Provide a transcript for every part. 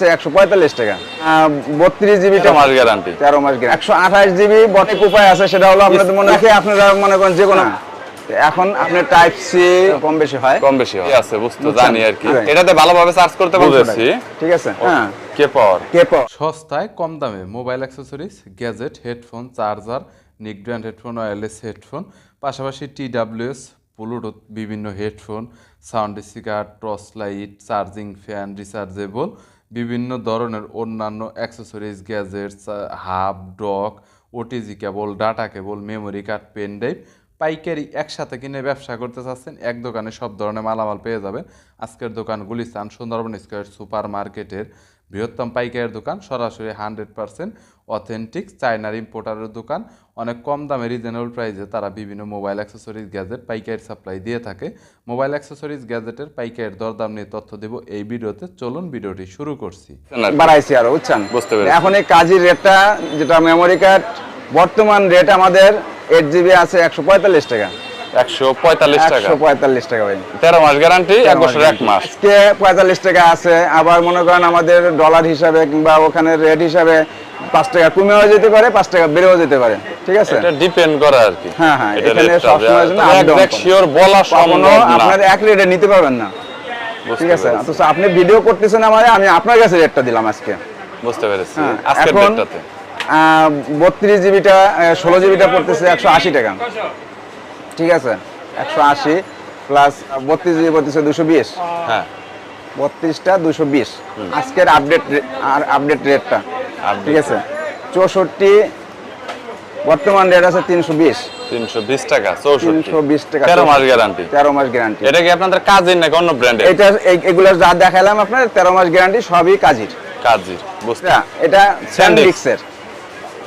আছে 145 টাকা। 32 জিবি 13 মাস গ্যারান্টি। 13 মাস guarantee. 128 GB বটে উপায় আছে, সেটা হলো আপনাদের মনে রাখে আপনারা মনে করেন যে কোনো। এখন আপনার টাইপ সি কম বেশি হয়, আছে বুঝতে জানি আর কি। এটাতে ভালোভাবে চার্জ করতে পারছি, ঠিক আছে। হ্যাঁ, কে পাওয়ার সস্তায় কম দামে mobile accessories, gadget, headphone, charger, neckband headphone, wireless headphone, পাশাপাশি TWS, ব্লুটুথ, বিভিন্ন headphone, sound speaker, torch light, charging fan, rechargeable, বিভিন্ন ধরনের অন্যান্য accessories, gadgets, hub, dock, OTG cable, data cable, memory card, pen drive পাইকারি একসাথে কিনে ব্যবসা করতে চাচ্ছেন, এক দোকানে সব ধরনের মালামাল পেয়ে যাবেন। আজকের দোকান গুলিস্তান সুন্দরবন স্কয়ার সুপার মার্কেটের বৃহত্তম পাইকারের দোকান, সরাসরি 100% অথেন্টিক চায়নার ইম্পোর্টারের দোকান। অনেক কম দামে রিজনেবল প্রাইসে তারা বিভিন্ন মোবাইল অ্যাক্সেসরিজ, গ্যাজেট পাইকারি সাপ্লাই দিয়ে থাকে। মোবাইল অ্যাক্সেসরিজ, গ্যাজেটের পাইকারের দরদাম নিয়ে তথ্য দেব এই ভিডিওতে। চলুন ভিডিওটি শুরু করছি। বাড়াইছি আরো, বুঝছেন? বুঝতে পেরেছি। এখন এই কাজের রেটটা, যেটা মেমোরি কার্ড বর্তমান রেট আমাদের 8 জিবি আছে 145 টাকা। 145 টাকা, 145 টাকা ভাই। 13 মাস গ্যারান্টি, 1 বছর 1 মাস। আজকে 45 টাকা আছে। আবার মনে করেন আমাদের ডলার হিসাবে কিংবা ওখানে রেট হিসাবে 5 টাকা কমেও যেতে পারে, 5 টাকা বেড়েও যেতে পারে, ঠিক আছে? এটা ডিপেন্ড করে আর কি। হ্যাঁ হ্যাঁ, এখানে সব সময়ের জন্য একদম শিওর বলা সম্ভব না, আপনার এক রেটে নিতে পারবেন না, ঠিক আছে? অথচ আপনি ভিডিও করতেছেন আমারে, আমি আপনার কাছে রেটটা দিলাম আজকে। বুঝতে পেরেছি। আজকের রেটটাতে 32 জিবিটা 16 জিবিটা পড়তেছে 180 টাকা, ঠিক আছে? 180 প্লাস 32 জিবি পড়তেছে 220। হ্যাঁ, 32টা 220 আজকের আপডেট রেটটা, ঠিক আছে? 64 বর্তমান রেট আছে 320 টাকা। 320 টাকা, 13 মাস গ্যারান্টি। 13 মাস গ্যারান্টি। এটা কি আপনাদের কাজের নাকি অন্য ব্র্যান্ডের? এটা এগুলো যা দেখাইলাম আপনার 13 মাস গ্যারান্টি, সবই কাজের। বুঝতে। এটা স্যান্ডিক্সের,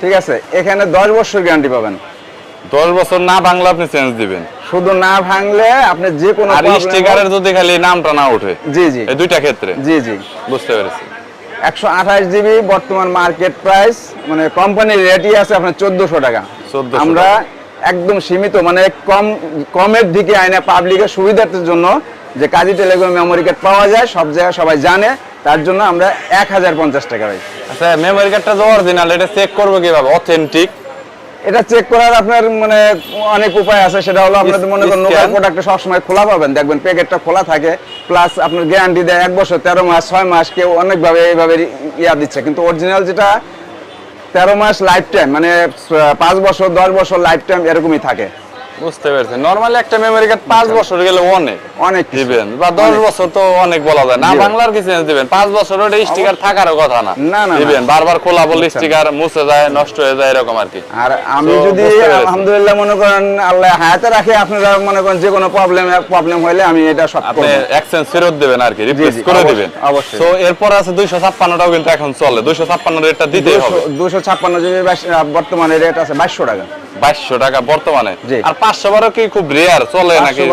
ঠিক আছে? এখানে 10 বছর গ্যারান্টি পাবেন। 10 বছর না ভাঙলে আপনি চেঞ্জ দিবেন। শুধু না ভাঙলে আপনি যে কোনো আর স্টিকারের যদি খালি নামটা না ওঠে। জি জি, এই দুইটা ক্ষেত্রে। জি জি, বুঝতে পেরেছি। 128 জিবি বর্তমান মার্কেট প্রাইস, মানে কোম্পানির রেটই আছে আপনার 1400 টাকা। আমরা একদম সীমিত, মানে কমের দিকে আইনা পাবলিকের সুবিধার্থের জন্য যে কাজী টেলিকম মেমোরি কার্ড পাওয়া যায়, সব জায়গায় সবাই জানে, তার জন্য আমরা 1050 টাকা ভাই। আচ্ছা, মেমোরি কার্ডটা যে অরিজিনাল, এটা চেক করব কিভাবে অথেন্টিক? এটা চেক করার আপনার মানে অনেক উপায় আছে। সেটা হলো আপনাদের মনে করেন লোকাল প্রোডাক্টটা সবসময় খোলা পাবেন, দেখবেন প্যাকেটটা খোলা থাকে, প্লাস আপনার গ্যারান্টি দেয় 1 বছর, 13 মাস, 6 মাস, কেউ অনেকভাবে এইভাবে দিচ্ছে। কিন্তু অরিজিনাল যেটা 13 মাস লাইফ টাইম, মানে 5 বছর 10 বছর লাইফ টাইম এরকমই থাকে। বুঝতে পেরেছি। নরমালি একটা মেমোরি কার্ড 5 বছর গেলে অনেক দিবেন, বা 10 বছর তো অনেক বলা যায় না, বাংলার কি চেঞ্জ দিবেন। 5 বছর ওটা স্টিকার থাকারও কথা না, দিবেন বারবার খোলা বললে স্টিকার মুছে যায়, নষ্ট হয়ে যায়, এরকম আর কি। আর আমি যদি আলহামদুলিল্লাহ মনে করেন আল্লাহ হায়াতে রাখে, আপনারা মনে করেন যে কোনো প্রবলেম হইলে আমি এটা সব আপনি এক্সচেঞ্জ ফেরত দিবেন আর কি, রিপ্লেস করে দিবেন অবশ্যই। তো এরপর আছে 256টাও কিন্তু এখন চলে, 256 রেটটা দিতে হবে। 256 জিবি বর্তমানে রেট আছে 2200 টাকা। 2200 টাকা বর্তমানে। আর 512 কি খুব রেয়ার চলে নাকি?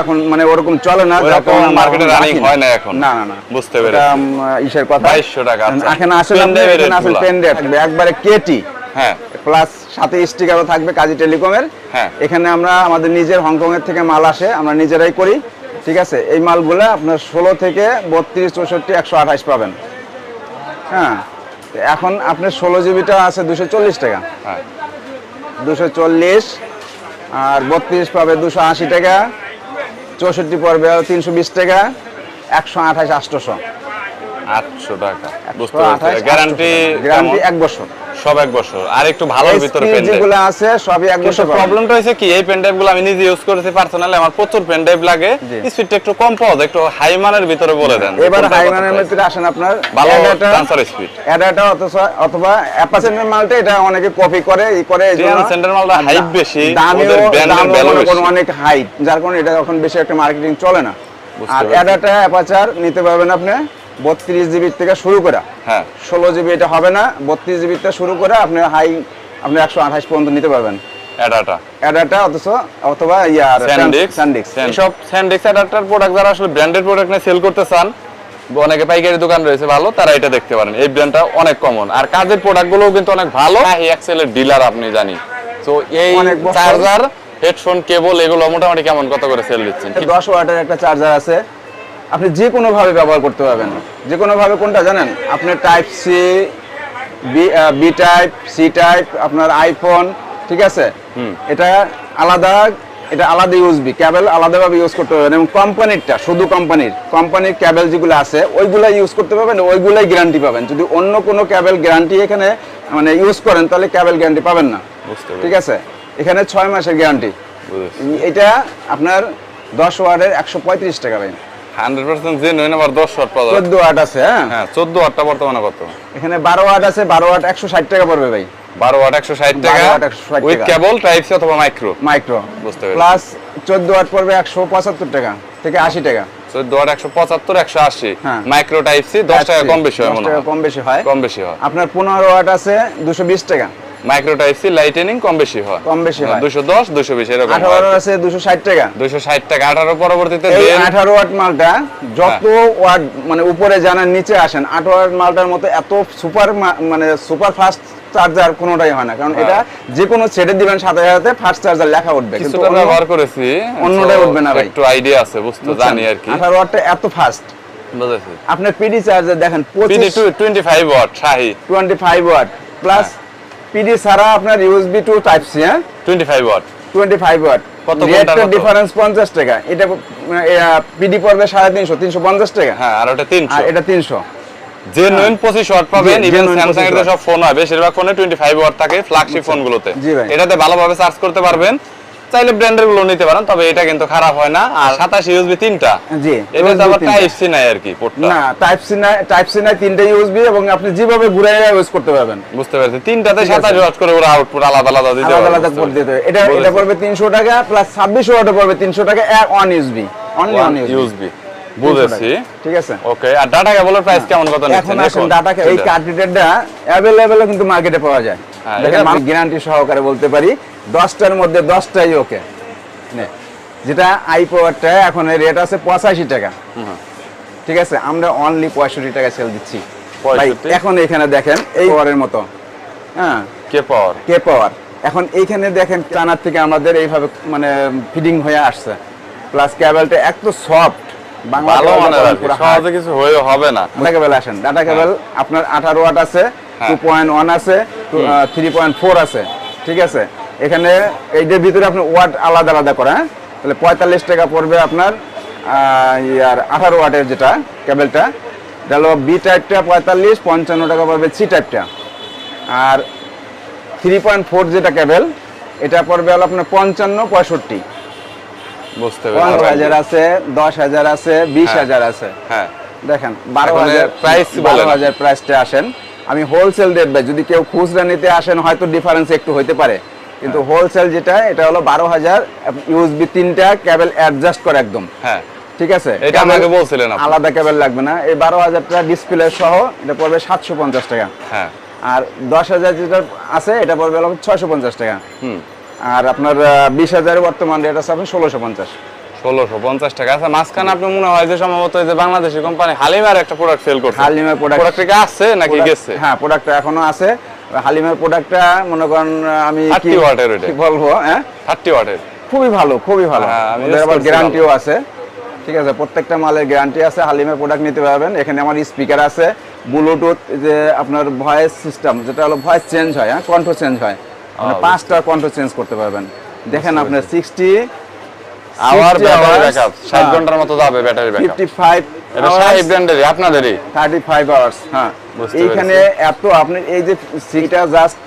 এখন মানে ওরকম চলে না, এখন মার্কেটে রানিং হয় না এখন। না না না, বুঝতে পেরেছি। ইসের কথা 2200 টাকা। এখন আসলে আসলে পেন ড্রাইভ থাকবে একবারে কেটি, হ্যাঁ, প্লাস সাথে স্টিকারও থাকবে কাজী টেলিকমের। হ্যাঁ, এখানে আমরা আমাদের নিজের হংকং এর থেকে মাল আসে, আমরা নিজেরাই করি, ঠিক আছে? এই মালগুলো আপনার 16 থেকে 32, 64, 128 পাবেন। হ্যাঁ, এখন আপনার 16 জিবিটা আছে 240 টাকা। হ্যাঁ, 240, আর 32 পাবে 280 টাকা, 64 পড়বে 320 টাকা, 128 800 টাকা। বুঝতে পেরেছি। গ্যারান্টি 1 বছর, সব 1 বছর। আর একটু ভালো ভিতরে পেন ড্রাইভ যেগুলো আছে সবই 1 বছর। প্রবলেমটা হইছে কি, এই পেন ড্রাইভগুলো আমি নিজে ইউজ করেছি পার্সোনালি, আমার প্রচুর পেন ড্রাইভ লাগে, স্পিডটা একটু কম পাওয়া যায়, একটু হাই মানের ভিতরে বলে দেন। এবার হাই মানের ভিতরে আসেন আপনার ভালো ট্রান্সফার স্পিড, অ্যাডাটা অথবা অ্যাপাসেন্টের মালটা, এটা অনেকে কপি করে এইজন্য সেন্টার মালটা হাইপ বেশি, ওদের ব্র্যান্ডের ভ্যালু অনেক হাই, যার কারণে এটা এখন বেশি একটা মার্কেটিং চলে না। আর অ্যাডাটা অ্যাপাচার নিতে পারবেন আপনি 32 জিবি থেকে শুরু করে। হ্যাঁ, 16 জিবি এটা হবে না, 32 জিবি থেকে শুরু করে আপনি হাই আপনি 128 পর্যন্ত নিতে পারবেন অ্যাডাটা অথবা স্যান্ডিক্স। এইসব স্যান্ডিক্স অ্যাডাপ্টার প্রোডাক্ট যারা আসলে ব্র্যান্ডেড প্রোডাক্ট নিয়ে সেল করতে চান, অনেকে পাইকারি দোকান রয়েছে ভালো, তারা এটা দেখতে পারেন। এই ব্র্যান্ডটা অনেক কমন, আর কাজের প্রোডাক্টগুলোও কিন্তু অনেক ভালো। এই এক্সেলের ডিলার আপনি জানি। তো এই চার্জার, হেডফোন, কেবল এগুলো মোটামুটি কেমন কত করে সেল দিচ্ছেন? 10 ওয়াটের একটা চার্জার আছে, আপনি যে কোনো ভাবে ব্যবহার করতে পারবেন। যে কোনো ভাবে কোনটা জানেন? আপনার type C, B type, C type, আপনার আইফোন, ঠিক আছে? এটা আলাদা ইউএসবি কেবল আলাদাভাবে ইউজ করতে পারবেন, এবং কোম্পানিরটা শুধু কোম্পানির কেবল যেগুলো আছে ওইগুলাই ইউজ করতে পারবেন, ওইগুলাই গ্যারান্টি পাবেন। যদি অন্য কোনো কেবল গ্যারান্টি এখানে মানে ইউজ করেন তাহলে কেবল গ্যারান্টি পাবেন না, ঠিক আছে? এখানে 6 মাসের গ্যারান্টি। এটা আপনার 10 ওয়াটের 135 টাকা ভাই। 100% জেনুইন, আবার 10 ওয়াট পাওয়া যায়। 14 ওয়াট আছে, হ্যাঁ 14 ওয়াটটা বর্তমানে কত? এখানে 12 ওয়াট আছে, 12 ওয়াট 160 টাকা পড়বে ভাই। 12 ওয়াট 160 টাকা 12 ওয়াট 160 উইথ টাকা। কেবল টাইপ সি অথবা মাইক্রো। বুঝতে পেরেছি। প্লাস 14 ওয়াট পড়বে 175 টাকা থেকে 80 টাকা। 14 ওয়াট 175 180, হ্যাঁ। মাইক্রো টাইপ সি 10 টাকা কম বেশি হয় 10 মনে টাকা হয়। কম বেশি হয়। কম বেশি হয়। আপনার 15 ওয়াট আছে 220 টাকা। মাইক্রো টাইপ সি লাইটেনিং কম বেশি হয়। কম বেশি হয়। 210 220 এরকম হয়। 18 আছে 260 টাকা। 260 টাকা। 18 পরবর্তীতে এই দেন 18 ওয়াট মালটা যত ওয়াট মানে উপরে জানার নিচে আসেন, 18 ওয়াট মালটার মতো এত সুপার ফাস্ট চার্জার কোনোটাই হয় না, কারণ এটা যে কোনো ছেড়ে দিবেন সাথে সাথে ফাস্ট চার্জার লেখা উঠবে, কিন্তু কিছুটা ব্যবহার করেছি, অন্যটাই উঠবে না ভাই। একটু আইডিয়া আছে, বুঝতে জানি আর কি। 18 ওয়াটটা এত ফাস্ট। বুঝেছি। আপনার পিডি চার্জার দেখেন পিডি 25 ওয়াট শাহি 25 ওয়াট প্লাস পিডি ছাড়া আপনার USB to type C, 25 watt 25 watt. কত রেটটা কোনটার কত? ডিফারেন্স 50 টাকা। এটা পিডি পড়বে 350 350 টাকা, হ্যাঁ, আর ওটা 300। আর এটা 300। জেনুইন 25 ওয়াট পাবেন। জি, ইভেন genuine স্যামসাং এর 25 সব ফোন হয়, বেশিরভাগ ফোনে 25 ওয়াট থাকে ফ্ল্যাগশিপ ফোনগুলোতে। জি ভাই। এটাতে ভালোভাবে চার্জ করতে পারবেন। চাইলে ব্র্যান্ডের গুলো নিতে পারেন, তবে এটা কিন্তু খারাপ হয় না। আর 27 ইউএসবি 3টা। জি, এটা তো USB আবার 3টা। টাইপ সি নাই আর কি পোর্টটা। না, টাইপ সি নাই 3টা ইউএসবি, এবং আপনি যেভাবে ঘুরাইয়া ইউজ করতে পারবেন। বুঝতে পারছি। 3টাতে ঠিক আছে। 27 ওয়াট করে ওরা আউটপুট আলাদা আলাদা দিতে আলাদা পারবে। আলাদা পোর্ট দিতে হবে। এটা পড়বে 300 টাকা প্লাস 26 ওয়াটে পড়বে 300 টাকা, on USB, only on USB. বুঝেছি। ঠিক আছে। ওকে। আর ডাটা কেবলের প্রাইস কেমন কত নিচ্ছেন এখন আসেন ডাটা এই কার্ডরিডারটা अवेलेबल কিন্তু মার্কেটে পাওয়া যায়। হ্যাঁ, দেখেন এটা আমি গ্যারান্টি সহকারে বলতে পারি 10টার মধ্যে 10টাই ওকে। নে, যেটা আই পাওয়ারটা এখন রেট আছে 85 টাকা। ঠিক আছে, আমরা অনলি 65 টাকা সেল দিচ্ছি ভাই। 65? এখন এখানে দেখেন এই পাওয়ারের মতো, হ্যাঁ, কে পাওয়ার। কে পাওয়ার। এখন এইখানে দেখেন চানার থেকে আমাদের এইভাবে মানে ফিডিং হয়ে আসছে, প্লাস কেবলটা এত সফট, বাংলা ভালো কেবলটা মানের আর কি, পুরো সহজে কিছু হয়ে হবে না। ডাটা কেবল আসেন, ডাটা কেবল আপনার 18 ওয়াট আছে, 2.1 আছে, 3.4 আছে, ঠিক আছে। এখানে এইটার ভিতরে আপনার ওয়াট আলাদা আলাদা করে, হ্যাঁ, তাহলে 45 টাকা পড়বে আপনার। আর 18 ওয়াটের যেটা কেবলটা, এটা হলো বি টাইপটা 45, 55 টাকা পড়বে সি টাইপটা। আর 3.4 যেটা কেবল, এটা পড়বে হলো আপনার 55 65। বুঝতে 5000 আছে, 10,000 আছে, 20,000 আছে। হ্যাঁ, দেখেন 12,000 প্রাইস বলেন। 12,000 প্রাইসটা আসেন। আমি হোলসেল রেট ভাই, যদি কেউ খুচরা নিতে আসেন হয়তো ডিফারেন্স একটু হইতে পারে, কিন্তু হোলসেল যেটা এটা হলো 12,000। ইউএসবি 3টা কেবল অ্যাডজাস্ট করে একদম, হ্যাঁ, ঠিক আছে। এটা আমাকে বলছিলেন আপনি। আলাদা কেবল লাগবে না। এই 12,000টা ডিসপ্লে সহ এটা পড়বে 750 টাকা। হ্যাঁ, আর 10,000 যেটা আছে এটা পড়বে হলো 650 টাকা। আর আপনার 20,000 বর্তমান রেট আছে আপনার 1650। 1650 টাকা। আচ্ছা, মাঝখানে আপনি মনে হয় যে সম্ভবত এই যে বাংলাদেশি কোম্পানি হালিমার একটা প্রোডাক্ট সেল করছে। হালিমার প্রোডাক্ট কি আছে নাকি গেছে? হ্যাঁ, প্রোডাক্টটা এখনো আছে। হালিমার প্রোডাক্টটা মনে করেন আমি 30 ওয়াটের এটা। কি বলবো, হ্যাঁ, 30 ওয়াটের খুবই ভালো, খুবই ভালো। হ্যাঁ, আমি ওদের use আবার করছি গ্যারান্টিও আছে, ঠিক আছে। প্রত্যেকটা মালের গ্যারান্টি আছে। হালিমের প্রোডাক্ট নিতে পারবেন। এখানে আমার স্পিকার আছে, ব্লুটুথ, যে আপনার ভয়েস সিস্টেম, যেটা হলো ভয়েস চেঞ্জ হয়, হ্যাঁ, কণ্ঠ চেঞ্জ হয়, মানে 5টা কণ্ঠ চেঞ্জ করতে পারবেন। দেখেন আপনার 60 আওয়ার ব্যাটারি hours, ব্যাকআপ 60 ঘন্টার মতো যাবে ব্যাটারি ব্যাকআপ। 55 এটা শাহি ব্র্যান্ডেরই, আপনাদেরই। 35 আওয়ার্স। হ্যাঁ, বুঝতে এইখানে এত আপনি এই যে সিটা জাস্ট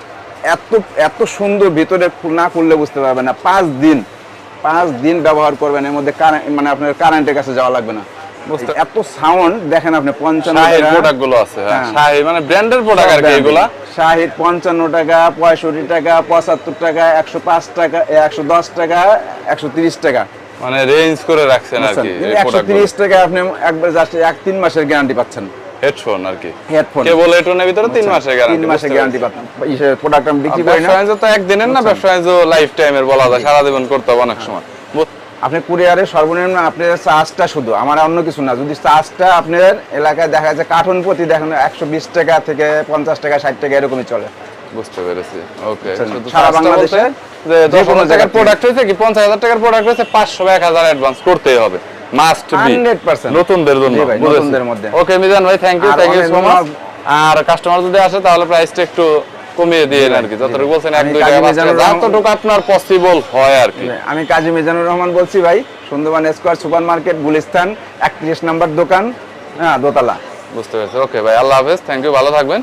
এত সুন্দর, ভিতরে না খুললে বুঝতে পারবেন না। 5 দিন ব্যবহার করবেন, এর মধ্যে মানে আপনার কারেন্টের কাছে যাওয়া লাগবে না। এত সাউন্ড দেখেন আপনি। 55 শাহি টাকা প্রোডাক্ট গুলো আছে, হ্যাঁ, হ্যাঁ। শাহি মানে ব্র্যান্ডের প্রোডাক্ট আর কি এগুলা। শাহির 55 টাকা, 65 টাকা, 75 টাকা, 105 টাকা, 110 টাকা, 130 টাকা, মানে রেঞ্জ করে রাখছেন আর কি এই প্রোডাক্ট। 130 টাকা আপনি একবার জাস্ট 3 মাসের গ্যারান্টি পাচ্ছেন। হেডফোন আর কি, হেডফোন কেবল হেডফোনের ভিতরে 3 মাসের গ্যারান্টি। 3 মাসের গ্যারান্টি পাচ্ছেন। এই প্রোডাক্ট আমি বিক্রি করি না। ব্যবসা তো একদিনের না, ব্যবসা লাইফ টাইমের বলা যায়, সারা জীবন করতে হবে অনেক সময়। আপনি কুরিয়ারে সর্বনিম্ন আপনার চার্জটা শুধু, আমার অন্য কিছু না, যদি চার্জটা আপনার এলাকায় দেখা যাচ্ছে কার্টন প্রতি দেখেন 120 টাকা থেকে 50 টাকা 60 টাকা এরকমই চলে। বুঝতে পেরেছি। ওকে, সারা বাংলাদেশে যে কোনো জায়গার প্রোডাক্ট হয়েছে কি 50,000 টাকার প্রোডাক্ট হয়েছে 500 বা 1000 অ্যাডভান্স করতেই হবে। মাস্ট বি 100% নতুনদের জন্য জি ভাই, নতুনদের মধ্যে। ওকে মিজান ভাই থ্যাংক ইউ আর সো অনেক মাচ। আর কাস্টমার যদি আসে তাহলে প্রাইসটা একটু কমিয়ে দিয়ে আর কি, যতটুকু বলছেন 1 আমি 2 কাজী টাকা 5 মিজানুর টাকা রহমান- যতটুকু আপনার পসিবল হয় আর কি। আমি কাজী মিজানুর রহমান বলছি ভাই, Sundarban square super market, Gulistan 31 নম্বর দোকান, হ্যাঁ, দোতলা। বুঝতে পেরেছি। ওকে ভাই, আল্লাহ হাফেজ, থ্যাংক ইউ, ভালো থাকবেন।